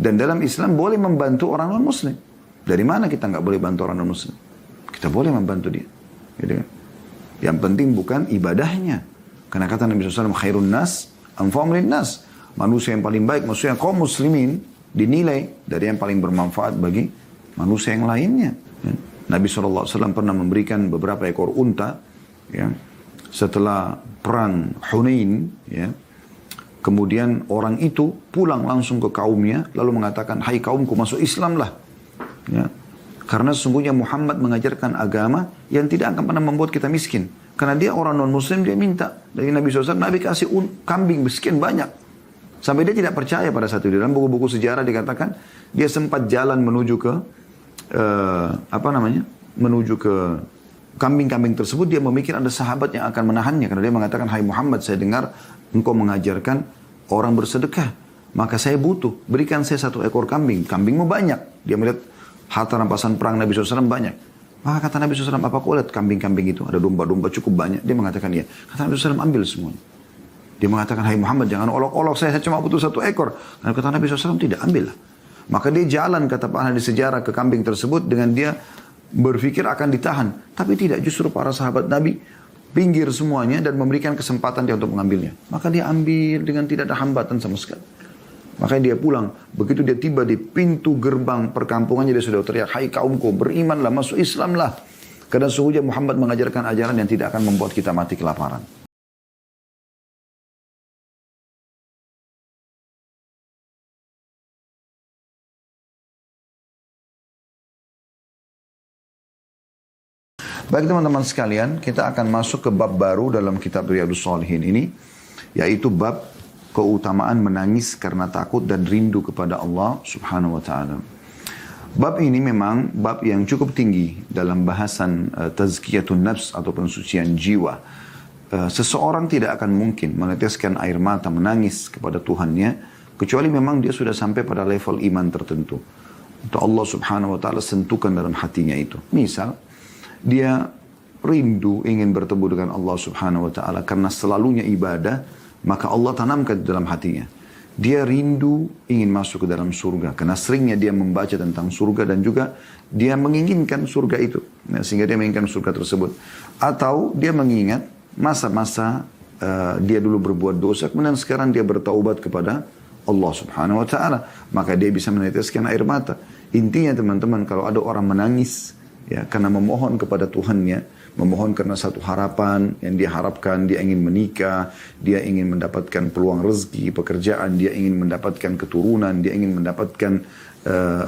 Dan dalam Islam boleh membantu orang non-muslim. Dari mana kita nggak boleh bantu orang non-muslim? Kita boleh membantu dia. Gitu kan? Yang penting bukan ibadahnya. Karena kata Nabi SAW, khairun nas, anfa'um linnas. Manusia yang paling baik, maksudnya kaum muslimin, dinilai dari yang paling bermanfaat bagi manusia yang lainnya. Ya. Nabi SAW pernah memberikan beberapa ekor unta, ya, setelah perang Hunain, ya. Kemudian orang itu pulang langsung ke kaumnya, lalu mengatakan, hai kaumku, masuk Islam lah. Ya. Karena sesungguhnya Muhammad mengajarkan agama yang tidak akan pernah membuat kita miskin. Karena dia orang non-muslim, dia minta. Dari Nabi SAW, Nabi kasih kambing miskin banyak. Sampai dia tidak percaya pada saat itu. Dalam buku-buku sejarah dikatakan, dia sempat jalan menuju ke, menuju ke kambing-kambing tersebut. Dia memikir ada sahabat yang akan menahannya. Karena dia mengatakan, hai Muhammad, saya dengar engkau mengajarkan orang bersedekah. Maka saya butuh, berikan saya 1 ekor kambing. Kambingmu banyak. Dia melihat harta rampasan perang Nabi SAW banyak. Maka kata Nabi SAW, apa kau lihat kambing-kambing itu? Ada domba-domba cukup banyak. Dia mengatakan iya. Kata Nabi SAW, ambil semuanya. Dia mengatakan, hai Muhammad, jangan olok-olok saya cuma butuh 1 ekor. Dan kata Nabi SAW, tidak, ambillah. Maka dia jalan, kata Pak Ahli sejarah, ke kambing tersebut dengan dia berpikir akan ditahan. Tapi tidak, justru para sahabat Nabi pinggir semuanya dan memberikan kesempatan dia untuk mengambilnya. Maka dia ambil dengan tidak ada hambatan sama sekali. Makanya dia pulang. Begitu dia tiba di pintu gerbang perkampungannya, dia sudah teriak, hai kaumku, berimanlah, masuk Islamlah. Karena sesungguhnya Muhammad mengajarkan ajaran yang tidak akan membuat kita mati kelaparan. Baik teman-teman sekalian, kita akan masuk ke bab baru dalam kitab Riyadhus Shalihin ini, yaitu bab keutamaan menangis karena takut dan rindu kepada Allah Subhanahu wa taala. Bab ini memang bab yang cukup tinggi dalam bahasan tazkiyatun nafs atau pensucian jiwa. Seseorang tidak akan mungkin meneteskan air mata menangis kepada Tuhannya kecuali memang dia sudah sampai pada level iman tertentu. Untuk Allah Subhanahu wa taala sentuhkan dalam hatinya itu. Misal dia rindu ingin bertemu dengan Allah Subhanahu wa taala karena selalunya ibadah, maka Allah tanamkan di dalam hatinya. Dia rindu ingin masuk ke dalam surga karena seringnya dia membaca tentang surga dan juga dia menginginkan surga itu. Nah, sehingga dia menginginkan surga tersebut. Atau dia mengingat masa-masa dia dulu berbuat dosa, kemudian sekarang dia bertaubat kepada Allah Subhanahu wa taala, maka dia bisa meneteskan air mata. Intinya teman-teman, kalau ada orang menangis ya, karena memohon kepada Tuhannya, memohon karena satu harapan yang dia harapkan, dia ingin menikah, dia ingin mendapatkan peluang rezeki, pekerjaan, dia ingin mendapatkan keturunan, dia ingin mendapatkan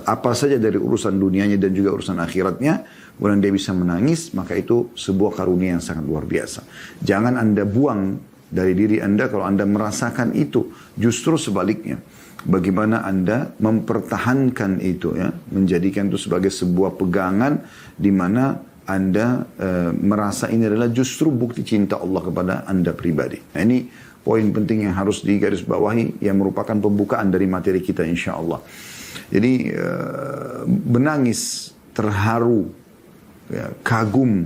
apa saja dari urusan dunianya dan juga urusan akhiratnya, kemudian dia bisa menangis, maka itu sebuah karunia yang sangat luar biasa. Jangan Anda buang dari diri Anda kalau Anda merasakan itu, justru sebaliknya. Bagaimana Anda mempertahankan itu ya, menjadikan itu sebagai sebuah pegangan di mana Anda merasa ini adalah justru bukti cinta Allah kepada Anda pribadi. Nah, ini poin penting yang harus digarisbawahi yang merupakan pembukaan dari materi kita insya Allah. Jadi menangis, terharu, ya, kagum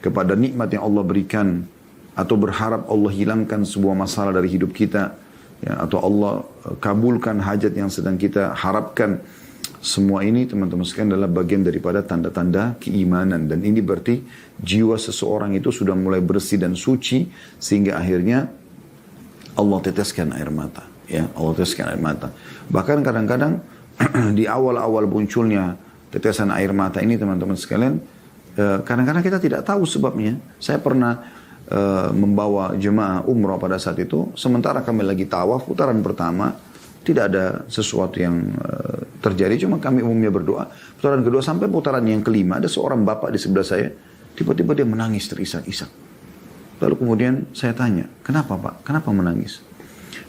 kepada nikmat yang Allah berikan atau berharap Allah hilangkan sebuah masalah dari hidup kita. Ya, atau Allah kabulkan hajat yang sedang kita harapkan. Semua ini teman-teman sekalian adalah bagian daripada tanda-tanda keimanan. Dan ini berarti jiwa seseorang itu sudah mulai bersih dan suci. Sehingga akhirnya Allah teteskan air mata. Ya, Allah teteskan air mata. Bahkan kadang-kadang di awal-awal munculnya tetesan air mata ini teman-teman sekalian, kadang-kadang kita tidak tahu sebabnya. Saya pernah membawa jemaah umrah pada saat itu, sementara kami lagi tawaf putaran pertama, tidak ada sesuatu yang terjadi, cuma kami umumnya berdoa. Putaran kedua sampai putaran yang kelima, ada seorang bapak di sebelah saya, tiba-tiba dia menangis terisak-isak. Lalu kemudian saya tanya, kenapa Pak? Kenapa menangis?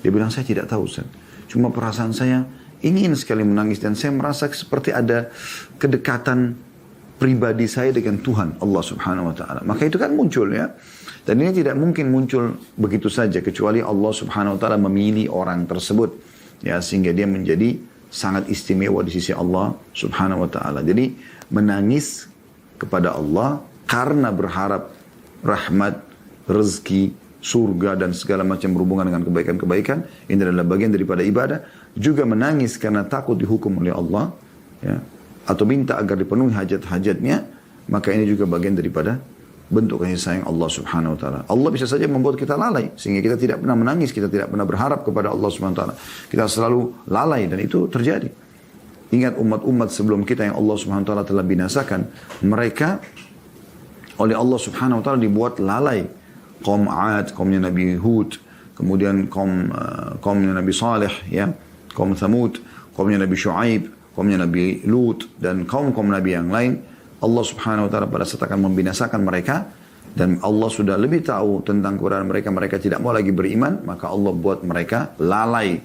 Dia bilang, saya tidak tahu Ustaz. Cuma perasaan saya ingin sekali menangis dan saya merasa seperti ada kedekatan pribadi saya dengan Tuhan Allah Subhanahu wa taala. Maka itu kan muncul ya. Dan ini tidak mungkin muncul begitu saja kecuali Allah Subhanahu wa taala memilih orang tersebut ya, sehingga dia menjadi sangat istimewa di sisi Allah Subhanahu wa taala. Jadi menangis kepada Allah karena berharap rahmat, rezeki, surga dan segala macam berhubungan dengan kebaikan-kebaikan, ini adalah bagian daripada ibadah. juga menangis karena takut dihukum oleh Allah, ya, atau minta agar dipenuhi hajat-hajatnya, maka ini juga bagian daripada bentuk kasih sayang Allah Subhanahu wa taala. Allah bisa saja membuat kita lalai sehingga kita tidak pernah menangis, kita tidak pernah berharap kepada Allah Subhanahu wa taala. Kita selalu lalai dan itu terjadi. Ingat umat-umat sebelum kita yang Allah Subhanahu wa taala telah binasakan, mereka oleh Allah Subhanahu wa taala dibuat lalai. Kaum 'Ad, kaumnya Nabi Hud, kemudian kaumnya Nabi Saleh, ya, kaum Thamud, kaumnya Nabi Shu'aib, kaumnya Nabi Lut, dan kaum-kaum Nabi yang lain. Allah Subhanahu wa taala pada saat akan membinasakan mereka, dan Allah sudah lebih tahu tentang keberadaan mereka, mereka tidak mau lagi beriman, maka Allah buat mereka lalai.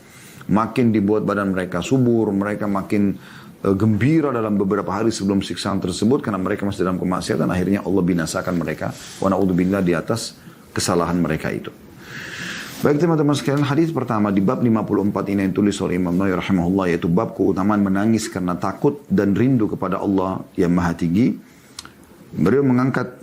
Makin dibuat badan mereka subur, mereka makin gembira dalam beberapa hari sebelum siksaan tersebut karena mereka masih dalam kemaksiatan. Akhirnya Allah binasakan mereka, wa na'udzubillah, di atas kesalahan mereka itu. Baik teman-teman sekalian, hadis pertama di bab 54 ini yang tulis oleh Imam Nawawi rahimahullah, yaitu bab keutamaan menangis karena takut dan rindu kepada Allah yang Maha Tinggi. Beliau mengangkat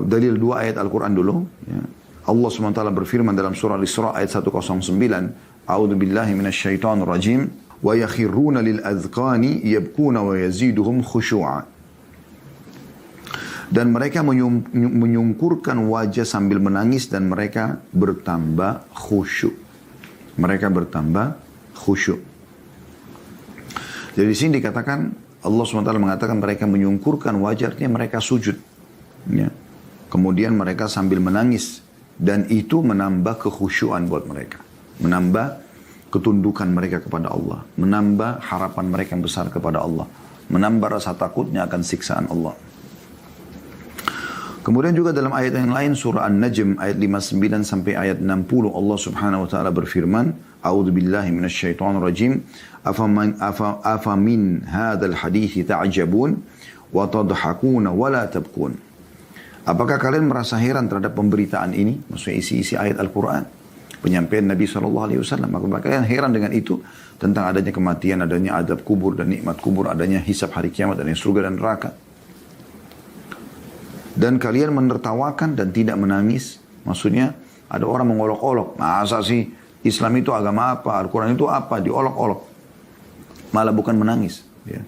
dalil dua ayat Al-Quran dulu. Ya. Allah SWT berfirman dalam surah Al-Isra ayat 109, A'udzu billahi minasyaitonir rajim, wa yakhiruna lil adhqani yabkuna wa yaziduhum khushu'a. Dan mereka menyungkurkan wajah sambil menangis dan mereka bertambah khusyuk. Mereka bertambah khusyuk. Jadi di sini dikatakan, Allah SWT mengatakan mereka menyungkurkan wajah, artinya mereka sujud. Ya. Kemudian mereka sambil menangis. Dan itu menambah kekhusyuan buat mereka. Menambah ketundukan mereka kepada Allah. Menambah harapan mereka yang besar kepada Allah. Menambah rasa takutnya akan siksaan Allah. Kemudian juga dalam ayat yang lain surah An-Najm ayat 59 sampai ayat 60 Allah Subhanahu wa taala berfirman, A'udzu billahi minasyaitonir rajim, afamin hadzal hadithi ta'jabun wa tadhakuna wa la tabkun. Apakah kalian merasa heran terhadap pemberitaan ini? Maksudnya isi-isi ayat Al-Quran, penyampaian Nabi SAW. Maka kalian heran dengan itu, tentang adanya kematian, adanya adab kubur dan nikmat kubur, adanya hisab hari kiamat, adanya surga dan neraka. Dan kalian menertawakan dan tidak menangis. Maksudnya ada orang mengolok-olok. Masa sih Islam itu agama apa? Al-Quran itu apa? Diolok-olok. Malah bukan menangis. Ya.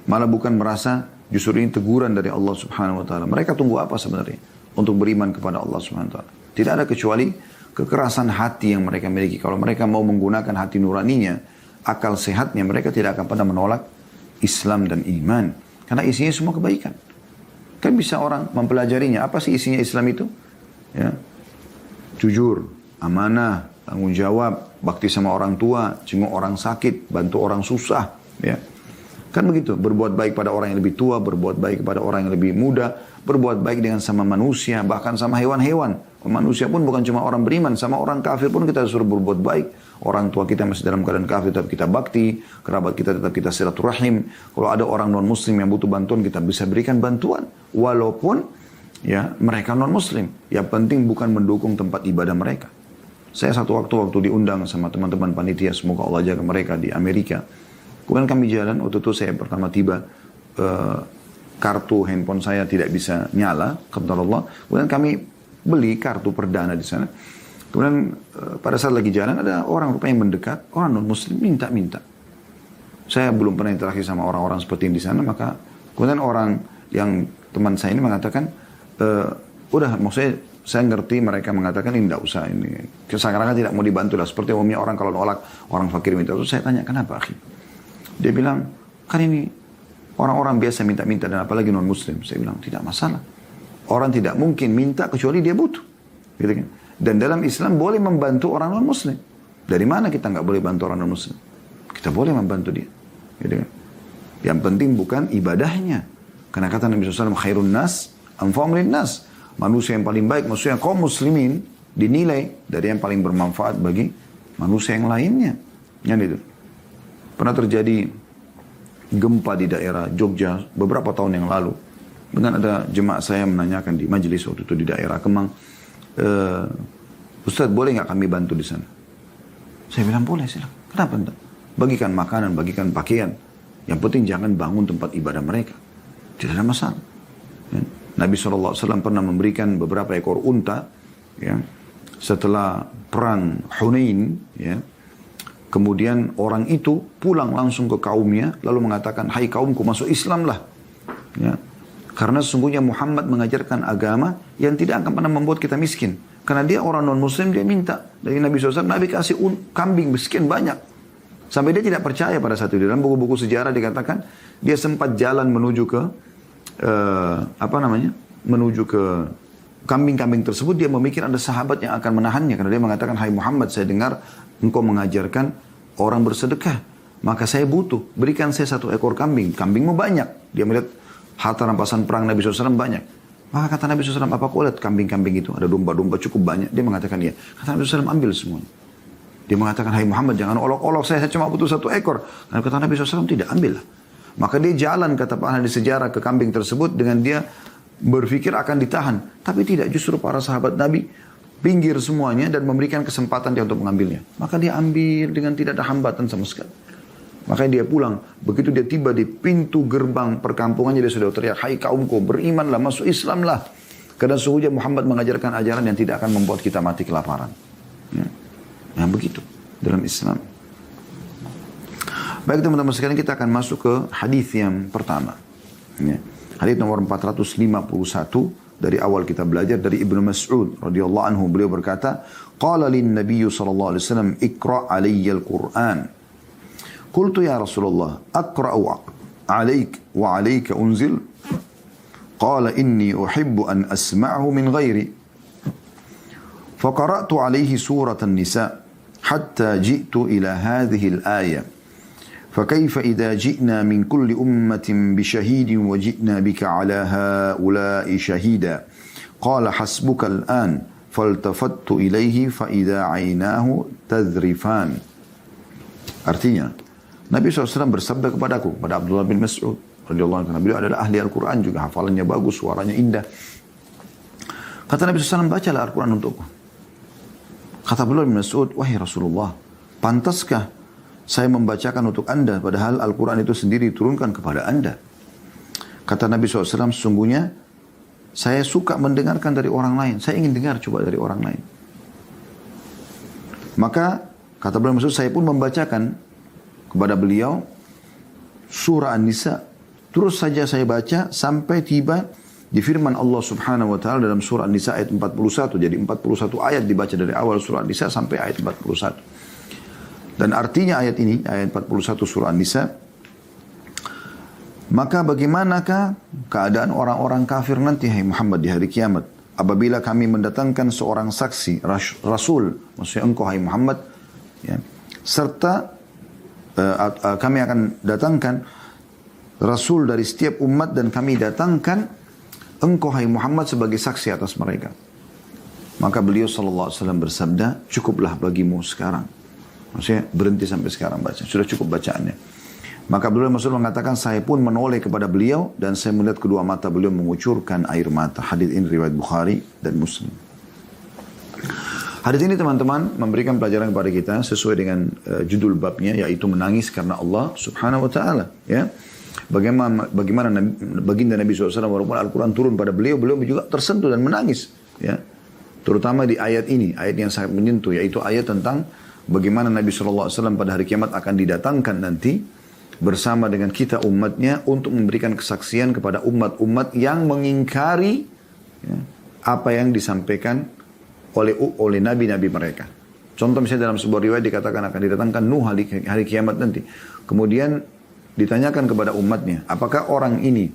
Malah bukan merasa justru ini teguran dari Allah Subhanahu wa taala. Mereka tunggu apa sebenarnya untuk beriman kepada Allah Subhanahu wa taala? Tidak ada kecuali kekerasan hati yang mereka miliki. Kalau mereka mau menggunakan hati nuraninya, akal sehatnya, mereka tidak akan pernah menolak Islam dan iman. Karena isinya semua kebaikan. Kan bisa orang mempelajarinya. Apa sih isinya Islam itu? Ya. Jujur, amanah, tanggung jawab, bakti sama orang tua, jenguk orang sakit, bantu orang susah. Ya. Kan begitu. Berbuat baik pada orang yang lebih tua, berbuat baik kepada orang yang lebih muda, berbuat baik dengan sama manusia, bahkan sama hewan-hewan. Manusia pun bukan cuma orang beriman, sama orang kafir pun kita suruh berbuat baik. Orang tua kita masih dalam keadaan kafir, tetap kita bakti. Kerabat kita tetap kita silaturahim. Kalau ada orang non-muslim yang butuh bantuan, kita bisa berikan bantuan. Walaupun ya mereka non-muslim. Yang penting bukan mendukung tempat ibadah mereka. Saya satu waktu diundang sama teman-teman panitia, semoga Allah jaga mereka, di Amerika. Kemudian kami jalan, waktu itu saya pertama tiba, kartu handphone saya tidak bisa nyala, kebetulan Allah. Kemudian kami beli kartu perdana di sana. Kemudian pada saat lagi jalan ada orang rupanya mendekat, orang non-muslim minta-minta. Saya belum pernah interaksi sama orang-orang seperti ini di sana, maka kemudian orang yang teman saya ini mengatakan, udah maksudnya saya ngerti mereka mengatakan ini tidak usah, ini seakan-akan tidak mau dibantu lah. Seperti umumnya orang kalau nolak orang fakir minta. Terus saya tanya, kenapa akhi? Dia bilang, kan ini orang-orang biasa minta-minta dan apalagi non-muslim. Saya bilang, tidak masalah. Orang tidak mungkin minta kecuali dia butuh. Gitu kan? Dan dalam Islam boleh membantu orang non-muslim. Dari mana kita nggak boleh bantu orang non-muslim? Kita boleh membantu dia. Gitu kan? Yang penting bukan ibadahnya. Karena kata Nabi SAW, khairun nas, anfa'um lin nas. Manusia yang paling baik, maksudnya kaum muslimin, dinilai dari yang paling bermanfaat bagi manusia yang lainnya. Yang itu. Pernah terjadi gempa di daerah Jogja beberapa tahun yang lalu. Dengan ada jemaah saya menanyakan di majelis waktu itu di daerah Kemang, Ustaz boleh nggak kami bantu di sana? Saya bilang boleh, silakan. Kenapa enggak? Bagikan makanan, bagikan pakaian. Yang penting jangan bangun tempat ibadah mereka. Tidak ada masalah. Ya. Nabi SAW pernah memberikan beberapa ekor unta, ya, setelah perang Hunain, ya, Kemudian orang itu pulang langsung ke kaumnya, lalu mengatakan, hai kaumku, masuk Islamlah. Ya. Karena sesungguhnya Muhammad mengajarkan agama yang tidak akan pernah membuat kita miskin. Karena dia orang non-muslim, dia minta dari Nabi SAW, Nabi kasih kambing miskin banyak. Sampai dia tidak percaya pada saat itu. Dalam buku-buku sejarah dikatakan, dia sempat jalan menuju ke, menuju ke kambing-kambing tersebut. Dia memikir ada sahabat yang akan menahannya. Karena dia mengatakan, hai Muhammad, saya dengar engkau mengajarkan orang bersedekah. Maka saya butuh, berikan saya 1 ekor kambing. Kambingmu banyak. Dia melihat harta rampasan perang Nabi SAW banyak. Maka kata Nabi SAW, apa kau lihat kambing-kambing itu? Ada domba-domba cukup banyak. Dia mengatakan ya. Kata Nabi SAW, ambil semuanya. Dia mengatakan, hai Muhammad, jangan olok-olok saya cuma butuh 1 ekor. Karena kata Nabi SAW, tidak, ambillah. Maka dia jalan, kata para ahli sejarah, ke kambing tersebut dengan dia berpikir akan ditahan. Tapi tidak, justru para sahabat Nabi pinggir semuanya dan memberikan kesempatan dia untuk mengambilnya. Maka dia ambil dengan tidak ada hambatan sama sekali. Makanya dia pulang. Begitu dia tiba di pintu gerbang perkampungannya, dia sudah teriak, hai kaumku, berimanlah, masuk Islamlah. Karena sesungguhnya Muhammad mengajarkan ajaran yang tidak akan membuat kita mati kelaparan. Ya. Yang begitu dalam Islam. Baik teman-teman sekalian, kita akan masuk ke hadis yang pertama. Ya. Hadis nomor 451 dari awal kita belajar dari Ibnu Mas'ud radhiyallahu anhu. Beliau berkata, qala lin Nabiy sallallahu alaihi wasallam, iqra' alayya al-Qur'an. Qultu ya Rasulullah, aqra'u 'alaik wa 'alaika unzil? Qala inni uhibbu an asma'ahu min ghairi. فقرأت عليه سورة النساء حتى جئت إلى هذه الآية فكيف إذا جئنا من كل أمة بشهيد وجئنا بك على هؤلاء شهيدا قال حسبك الآن فالتفت إليه فإذا عيناه تذرفان. Artinya, Nabi SAW bersabda kepadaku, pada Abdullah bin Mas'ud radhiyallahu anhu, beliau adalah ahli Al-Quran juga, hafalannya bagus, suaranya indah. Kata Nabi SAW, bacalah Al-Quran untukku. Kata Abdullah bin Mas'ud, wahai Rasulullah, pantaskah saya membacakan untuk anda, padahal Al-Quran itu sendiri diturunkan kepada anda? Kata Nabi SAW, sesungguhnya saya suka mendengarkan dari orang lain. Saya ingin dengar coba dari orang lain. Maka kata Abdullah bin Mas'ud, saya pun membacakan kepada beliau surah An-Nisa. Terus saja saya baca sampai tiba di firman Allah Subhanahu wa taala dalam surah An-Nisa ayat 41. Jadi 41 ayat dibaca dari awal surah An-Nisa sampai ayat 41. Dan artinya ayat ini, ayat 41 surah An-Nisa, maka bagaimanakah keadaan orang-orang kafir nanti, hai Muhammad, di hari kiamat, apabila kami mendatangkan seorang saksi, Rasul, maksudnya engkau, hai Muhammad, ya, serta kami akan datangkan Rasul dari setiap umat dan kami datangkan engkau, hai Muhammad, sebagai saksi atas mereka. Maka beliau sallallahu alaihi wasallam bersabda, cukuplah bagimu sekarang. Maksudnya berhenti sampai sekarang baca. Sudah cukup bacaannya. Maka Abdullah bin Mas'ud mengatakan, saya pun menoleh kepada beliau dan saya melihat kedua mata beliau mengucurkan air mata. Hadis ini riwayat Bukhari dan Muslim. Hadis ini teman-teman memberikan pelajaran kepada kita sesuai dengan judul babnya, yaitu menangis karena Allah Subhanahu wa taala, ya. Bagaimana baginda Nabi SAW walaupun Al-Quran turun pada beliau juga tersentuh dan menangis, ya. Terutama di ayat ini, ayat yang sangat menyentuh, yaitu ayat tentang bagaimana Nabi SAW pada hari kiamat akan didatangkan nanti bersama dengan kita umatnya untuk memberikan kesaksian kepada umat-umat yang mengingkari, ya, apa yang disampaikan oleh nabi-nabi mereka. Contoh misalnya dalam sebuah riwayat dikatakan akan didatangkan Nuh hari kiamat nanti. Kemudian ditanyakan kepada umatnya, apakah orang ini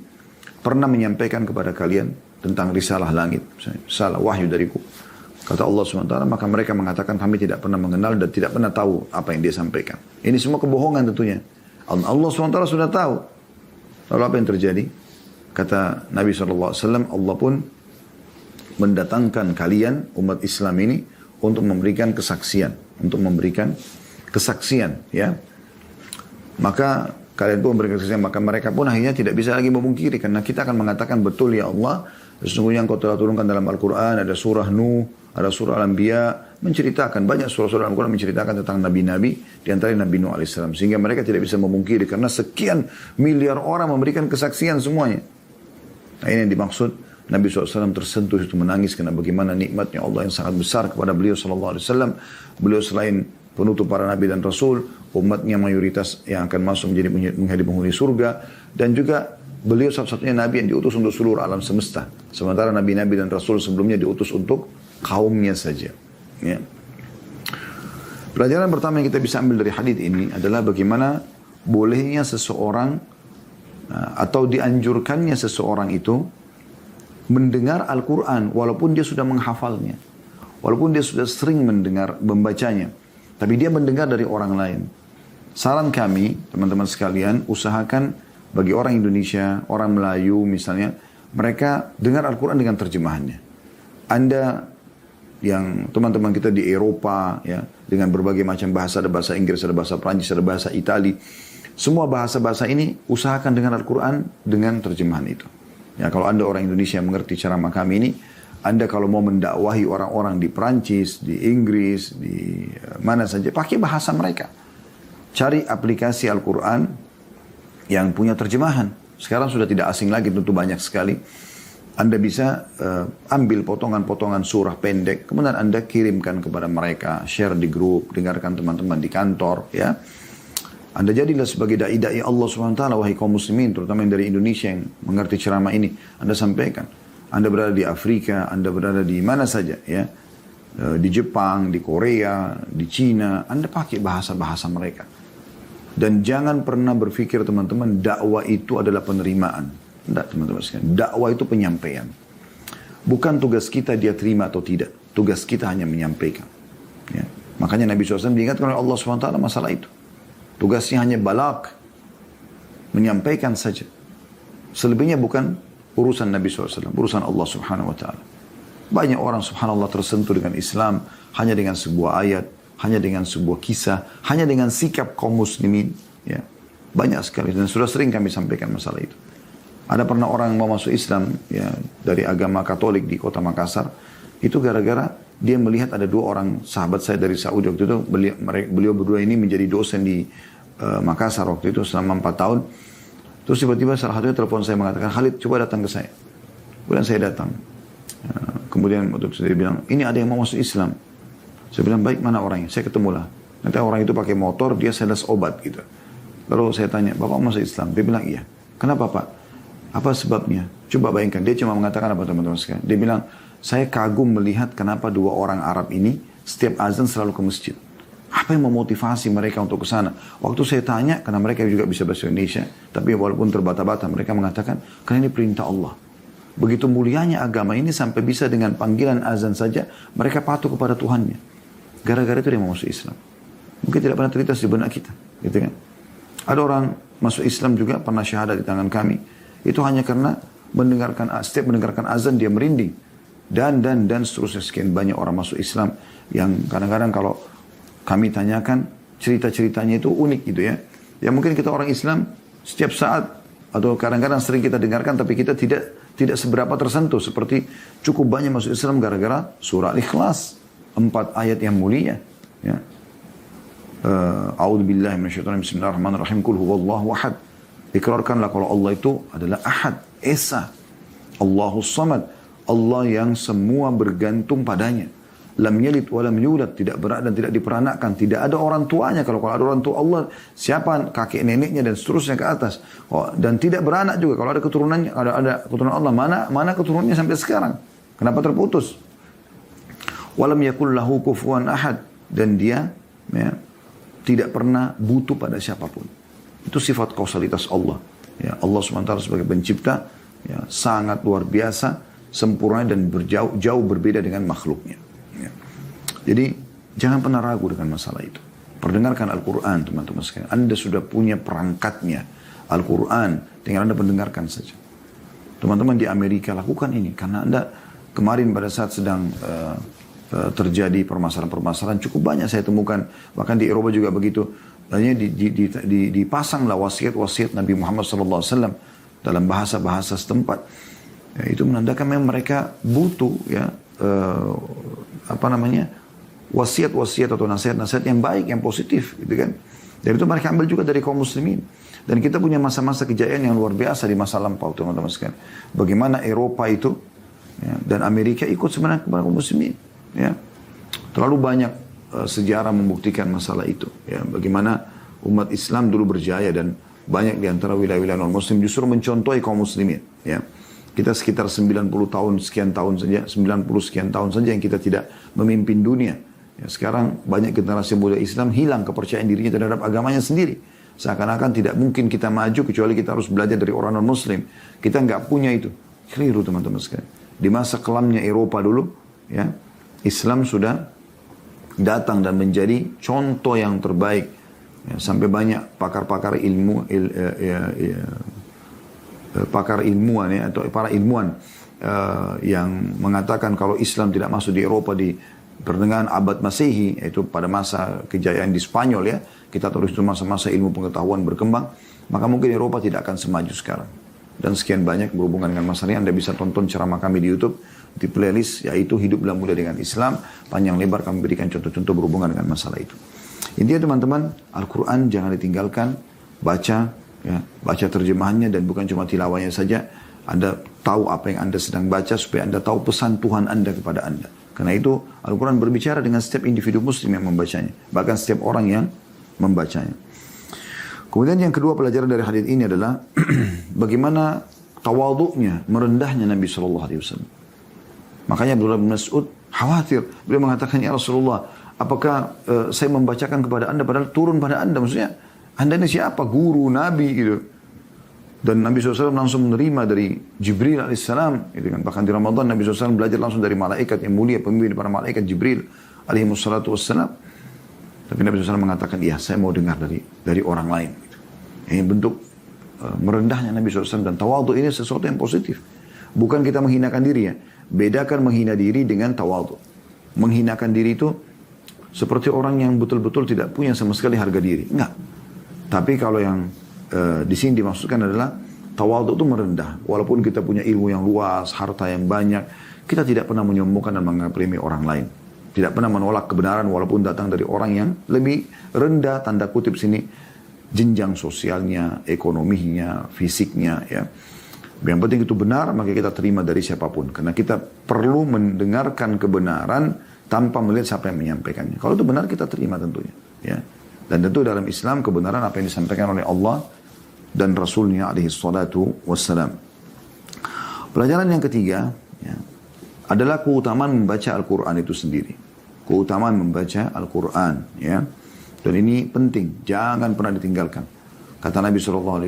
pernah menyampaikan kepada kalian tentang risalah langit, risalah wahyu dariku? Kata Allah SWT, maka mereka mengatakan kami tidak pernah mengenal dan tidak pernah tahu apa yang dia sampaikan. Ini semua kebohongan tentunya. Allah SWT sudah tahu. Lalu apa yang terjadi? Kata Nabi SAW, Allah pun mendatangkan kalian, umat Islam ini, untuk memberikan kesaksian. Ya. Maka kalian pun memberikan kesaksian, maka mereka pun akhirnya tidak bisa lagi memungkiri. Karena kita akan mengatakan, betul ya Allah, sesungguhnya engkau telah turunkan dalam Al-Quran, ada surah Nuh, ada surah Al-Anbiya, menceritakan, banyak surah-surah Al-Quran menceritakan tentang Nabi-Nabi, diantaranya Nabi Nuh AS. Sehingga mereka tidak bisa memungkiri, karena sekian miliar orang memberikan kesaksian semuanya. Nah ini yang dimaksud, Nabi SAW tersentuh itu menangis, karena bagaimana nikmatnya Allah yang sangat besar kepada beliau SAW. Beliau selain penutup para nabi dan rasul, umatnya mayoritas yang akan masuk menjadi penghuni surga, dan juga beliau satu-satunya nabi yang diutus untuk seluruh alam semesta. Sementara nabi-nabi dan rasul sebelumnya diutus untuk kaumnya saja. Ya. Pelajaran pertama yang kita bisa ambil dari hadis ini adalah bagaimana bolehnya seseorang atau dianjurkannya seseorang itu mendengar Al-Quran walaupun dia sudah menghafalnya. Walaupun dia sudah sering membacanya. Tapi dia mendengar dari orang lain. Saran kami, teman-teman sekalian, usahakan bagi orang Indonesia, orang Melayu misalnya, mereka dengar Al-Quran dengan terjemahannya. Anda yang teman-teman kita di Eropa, ya, dengan berbagai macam bahasa, ada bahasa Inggris, ada bahasa Prancis, ada bahasa Itali. Semua bahasa-bahasa ini usahakan dengar Al-Quran dengan terjemahan itu. Ya, kalau Anda orang Indonesia yang mengerti ceramah kami ini, Anda kalau mau mendakwahi orang-orang di Prancis, di Inggris, di mana saja, pakai bahasa mereka. Cari aplikasi Al-Quran yang punya terjemahan. Sekarang sudah tidak asing lagi, tentu banyak sekali. Anda bisa ambil potongan-potongan surah pendek, kemudian Anda kirimkan kepada mereka, share di grup, dengarkan teman-teman di kantor, ya. Anda jadilah sebagai da'i Allah SWT, wahai kaum muslimin, terutama yang dari Indonesia yang mengerti ceramah ini, Anda sampaikan. Anda berada di Afrika, Anda berada di mana saja, ya. Di Jepang, di Korea, di Cina, Anda pakai bahasa-bahasa mereka. Dan jangan pernah berpikir teman-teman, dakwah itu adalah penerimaan. Tidak, teman-teman sekalian. Dakwah itu penyampaian. Bukan tugas kita dia terima atau tidak. Tugas kita hanya menyampaikan. Ya. Makanya Nabi SAW diingatkan oleh Allah SWT masalah itu. Tugasnya hanya balak. Menyampaikan saja. Selebihnya bukan urusan Nabi SAW. Urusan Allah SWT. Banyak orang subhanallah tersentuh dengan Islam. Hanya dengan sebuah ayat. Hanya dengan sebuah kisah. Hanya dengan sikap kaum muslimin. Ya. Banyak sekali. Dan sudah sering kami sampaikan masalah itu. Ada pernah orang mau masuk Islam ya, dari agama Katolik di kota Makassar. Itu gara-gara dia melihat ada dua orang sahabat saya dari Saudi. Waktu itu beliau berdua ini menjadi dosen di Makassar waktu itu selama 4 tahun. Terus tiba-tiba salah satunya telepon saya mengatakan, Khalid coba datang ke saya. Kemudian saya datang. Kemudian waktu itu dia bilang, ini ada yang mau masuk Islam. Saya bilang, baik, mana orangnya? Saya ketemulah. Nanti orang itu pakai motor, dia sales obat gitu. Lalu saya tanya, Bapak masuk Islam? Dia bilang, iya. Kenapa Pak? Apa sebabnya? Coba bayangkan, dia cuma mengatakan apa teman-teman sekalian. Dia bilang, saya kagum melihat kenapa dua orang Arab ini setiap azan selalu ke masjid. Apa yang memotivasi mereka untuk ke sana? Waktu saya tanya, karena mereka juga bisa bahasa Indonesia, tapi walaupun terbata-bata, mereka mengatakan, karena ini perintah Allah. Begitu mulianya agama ini sampai bisa dengan panggilan azan saja, mereka patuh kepada Tuhannya. Gara-gara itu dia mau masuk Islam. Mungkin tidak pernah terlintas di benak kita. Gitu kan? Ada orang masuk Islam juga, pernah syahadat di tangan kami. Itu hanya karena setiap mendengarkan azan dia merinding. Dan seterusnya sekian banyak orang masuk Islam yang kadang-kadang kalau kami tanyakan cerita-ceritanya itu unik gitu ya. Ya mungkin kita orang Islam setiap saat atau kadang-kadang sering kita dengarkan tapi kita tidak seberapa tersentuh. Seperti cukup banyak masuk Islam gara-gara surah Al-Ikhlas. 4 ayat yang mulia. Ya. A'udzubillahi minasyaitonir rajim. Bismillahirrahmanirrahim. Qul huwallahu ahad. Ikrarkanlah kalau Allah itu adalah Ahad, Esa, Allahus Samad, Allah yang semua bergantung padanya. Lam yalid wa lam yulad, tidak berat dan tidak diperanakkan, tidak ada orang tuanya. Kalau ada orang tua Allah, siapa kakek neneknya dan seterusnya ke atas. Dan tidak beranak juga. Kalau ada keturunannya, ada keturunan Allah, mana keturunannya sampai sekarang? Kenapa terputus? Walam yakul lahu kufuwan ahad, dan dia ya, tidak pernah butuh pada siapapun. Itu sifat kausalitas Allah. Ya, Allah SWT sebagai pencipta ya, sangat luar biasa, sempurna dan jauh berbeda dengan makhluknya. Ya. Jadi jangan pernah ragu dengan masalah itu. Perdengarkan Al-Quran teman-teman sekalian. Anda sudah punya perangkatnya Al-Quran, tinggal Anda mendengarkan saja. Teman-teman di Amerika lakukan ini karena Anda kemarin pada saat sedang terjadi permasalahan-permasalahan cukup banyak saya temukan, bahkan di Eropa juga begitu. Hanya dipasanglah wasiat-wasiat Nabi Muhammad SAW dalam bahasa-bahasa setempat. Ya, itu menandakan memang mereka butuh ya wasiat-wasiat atau nasihat-nasihat yang baik, yang positif, gitu kan. Dan itu mereka ambil juga dari kaum muslimin. Dan kita punya masa-masa kejayaan yang luar biasa di masa lampau, teman-teman sekalian. Bagaimana Eropa itu ya, dan Amerika ikut sebenarnya kepada kaum muslimin. Ya. Terlalu banyak sejarah membuktikan masalah itu. Ya, bagaimana umat Islam dulu berjaya dan banyak di antara wilayah-wilayah non-Muslim justru mencontohi kaum muslimin. Ya. Kita sekitar 90 tahun sekian tahun saja, 90 sekian tahun saja yang kita tidak memimpin dunia. Ya, sekarang banyak generasi muda Islam hilang kepercayaan dirinya terhadap agamanya sendiri. Seakan-akan tidak mungkin kita maju kecuali kita harus belajar dari orang non-Muslim. Kita nggak punya itu. Keliru teman-teman sekalian. Di masa kelamnya Eropa dulu, ya, Islam sudah datang dan menjadi contoh yang terbaik. Ya, sampai banyak pakar-pakar ilmu, pakar ilmuwan ya, atau para ilmuwan yang mengatakan kalau Islam tidak masuk di Eropa di pertengahan abad Masehi, yaitu pada masa kejayaan di Spanyol ya, kita terus itu masa-masa ilmu pengetahuan berkembang, maka mungkin Eropa tidak akan semaju sekarang. Dan sekian banyak berhubungan dengan masalah ini, Anda bisa tonton ceramah kami di YouTube, di playlist, yaitu Hiduplah Mudah dengan Islam, panjang lebar kami berikan contoh-contoh berhubungan dengan masalah itu. Intinya teman-teman, Al-Quran jangan ditinggalkan, baca, ya, baca terjemahannya dan bukan cuma tilawahnya saja. Anda tahu apa yang Anda sedang baca supaya Anda tahu pesan Tuhan Anda kepada Anda. Karena itu Al-Quran berbicara dengan setiap individu muslim yang membacanya. Bahkan setiap orang yang membacanya. Kemudian yang kedua pelajaran dari hadis ini adalah bagaimana tawaduknya, merendahnya Nabi SAW. Makanya Abdullah bin Mas'ud khawatir. Beliau mengatakan, ya Rasulullah, apakah saya membacakan kepada Anda padahal turun pada Anda? Maksudnya, Anda ini siapa? Guru, Nabi gitu. Dan Nabi SAW langsung menerima dari Jibril alaihissalam. Gitu kan. Bahkan di Ramadan Nabi SAW belajar langsung dari malaikat yang mulia, pemimpin para malaikat Jibril alaihissalam. Tapi Nabi SAW mengatakan, iya saya mau dengar dari orang lain. Gitu. Ini bentuk merendahnya Nabi SAW. Dan tawadhu ini sesuatu yang positif. Bukan kita menghinakan diri ya. Bedakan menghina diri dengan tawadhu. Menghinakan diri itu seperti orang yang betul-betul tidak punya sama sekali harga diri. Enggak. Tapi kalau yang di sini dimaksudkan adalah tawadhu itu merendah. Walaupun kita punya ilmu yang luas, harta yang banyak, kita tidak pernah menyombongkan dan menganggap remeh orang lain. Tidak pernah menolak kebenaran walaupun datang dari orang yang lebih rendah, tanda kutip sini, jenjang sosialnya, ekonominya, fisiknya. Ya. Yang penting itu benar, maka kita terima dari siapapun. Karena kita perlu mendengarkan kebenaran tanpa melihat siapa yang menyampaikannya. Kalau itu benar, kita terima tentunya. Ya. Dan tentu dalam Islam, kebenaran apa yang disampaikan oleh Allah dan Rasulnya alaihi salatu wassalam. Pelajaran yang ketiga, ya, adalah keutamaan membaca Al-Quran itu sendiri. Keutamaan membaca Al-Quran. Ya. Dan ini penting. Jangan pernah ditinggalkan. Kata Nabi SAW,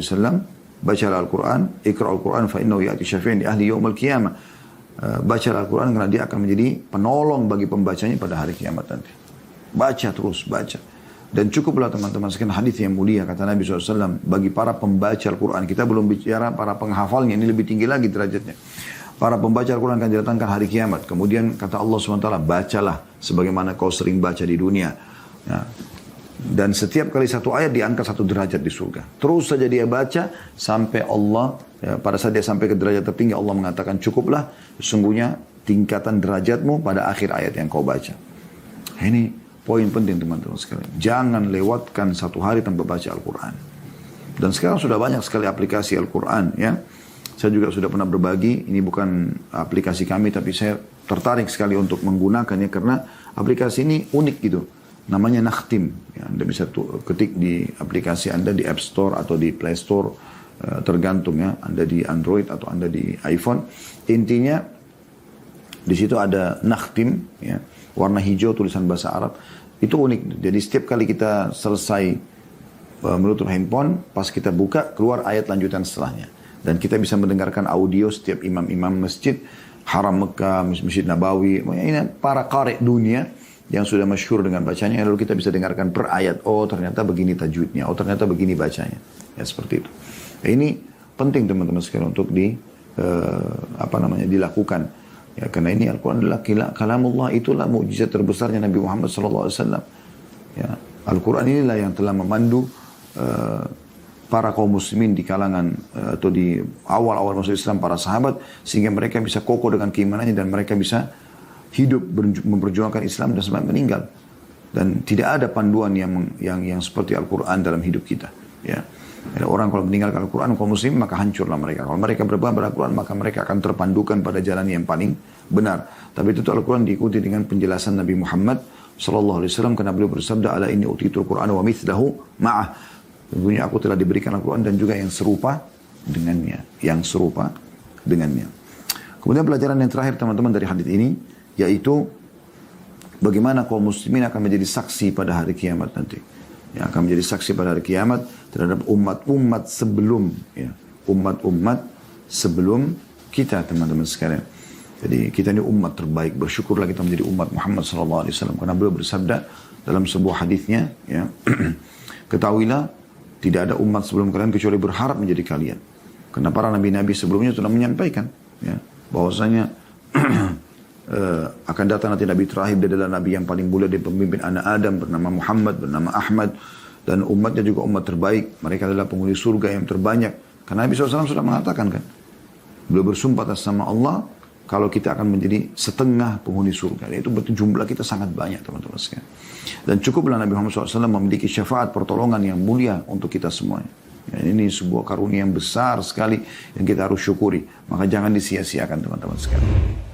bacalah Al-Quran, ikra Al-Quran fa'innahu ya'ti syafi'in di ahli yawmal qiyamah. Bacalah Al-Quran karena dia akan menjadi penolong bagi pembacanya pada hari kiamat nanti. Baca terus, baca. Dan cukuplah teman-teman sekalian hadis yang mulia kata Nabi SAW bagi para pembaca Al-Quran. Kita belum bicara para penghafalnya, ini lebih tinggi lagi derajatnya. Para pembaca Al-Quran akan didatangkan hari kiamat. Kemudian kata Allah SWT, bacalah sebagaimana kau sering baca di dunia. Ya. Dan setiap kali satu ayat diangkat satu derajat di surga. Terus saja dia baca sampai Allah, ya, pada saat dia sampai ke derajat tertinggi Allah mengatakan cukuplah, sesungguhnya tingkatan derajatmu pada akhir ayat yang kau baca. Ini poin penting teman-teman sekalian. Jangan lewatkan satu hari tanpa baca Al-Quran. Dan sekarang sudah banyak sekali aplikasi Al-Quran ya. Saya juga sudah pernah berbagi, ini bukan aplikasi kami tapi saya tertarik sekali untuk menggunakannya karena aplikasi ini unik gitu. Namanya Nakhtim. Ya, Anda bisa ketik di aplikasi Anda di App Store atau di Play Store, tergantung ya. Anda di Android atau Anda di iPhone. Intinya di situ ada Nakhtim, ya, warna hijau tulisan bahasa Arab. Itu unik. Jadi setiap kali kita selesai menutup handphone, pas kita buka keluar ayat lanjutan setelahnya. Dan kita bisa mendengarkan audio setiap imam-imam masjid Haram Mekah, Masjid Nabawi, ini para qari dunia yang sudah masyhur dengan bacanya, lalu kita bisa dengarkan per ayat. Oh ternyata begini tajwidnya, oh ternyata begini bacanya. Ya seperti itu. Ini penting teman-teman sekalian untuk dilakukan. Ya karena ini Al-Quran adalah kalamullah, itulah mukjizat terbesarnya Nabi Muhammad SAW. Ya, Al-Quran inilah yang telah memandu para kaum muslimin di kalangan atau di awal-awal masuk Islam para sahabat sehingga mereka bisa kokoh dengan keimanannya dan mereka bisa hidup memperjuangkan Islam dan sampai meninggal. Dan tidak ada panduan yang seperti Al-Quran dalam hidup kita. Ya. Ada orang kalau meninggalkan Al-Quran kaum muslim maka hancurlah mereka. Kalau mereka berpegang pada Al-Quran maka mereka akan terpandukan pada jalan yang paling benar. Tapi itu Al-Quran diikuti dengan penjelasan Nabi Muhammad Sallallahu Alaihi Wasallam, karena beliau bersabda, ala inni utitul Quran wa mithlahu ma'ah. Tentunya aku telah diberikan Al-Quran dan juga yang serupa dengannya. Yang serupa dengannya. Kemudian pelajaran yang terakhir teman-teman dari hadis ini, yaitu bagaimana kaum muslimin akan menjadi saksi pada hari kiamat nanti. Ya, akan menjadi saksi pada hari kiamat terhadap umat-umat sebelum, ya, umat-umat sebelum kita, teman-teman sekalian. Jadi kita ini umat terbaik. Bersyukurlah kita menjadi umat Muhammad SAW. Karena beliau bersabda dalam sebuah hadisnya, ya, ketahuilah tidak ada umat sebelum kalian kecuali berharap menjadi kalian. Karena para nabi-nabi sebelumnya sudah menyampaikan, ya, bahwasanya akan datang nanti nabi terakhir, dia adalah nabi yang paling mulia dari pemimpin anak Adam, bernama Muhammad, bernama Ahmad, dan umatnya juga umat terbaik. Mereka adalah penghuni surga yang terbanyak. Karena Nabi SAW sudah mengatakan kan, beliau bersumpah atas nama Allah, kalau kita akan menjadi setengah penghuni surga. Itu berarti jumlah kita sangat banyak, teman-teman sekalian. Dan cukuplah Nabi Muhammad SAW memiliki syafaat pertolongan yang mulia untuk kita semuanya. Ya, ini sebuah karunia yang besar sekali yang kita harus syukuri. Maka jangan disia-siakan, teman-teman sekalian.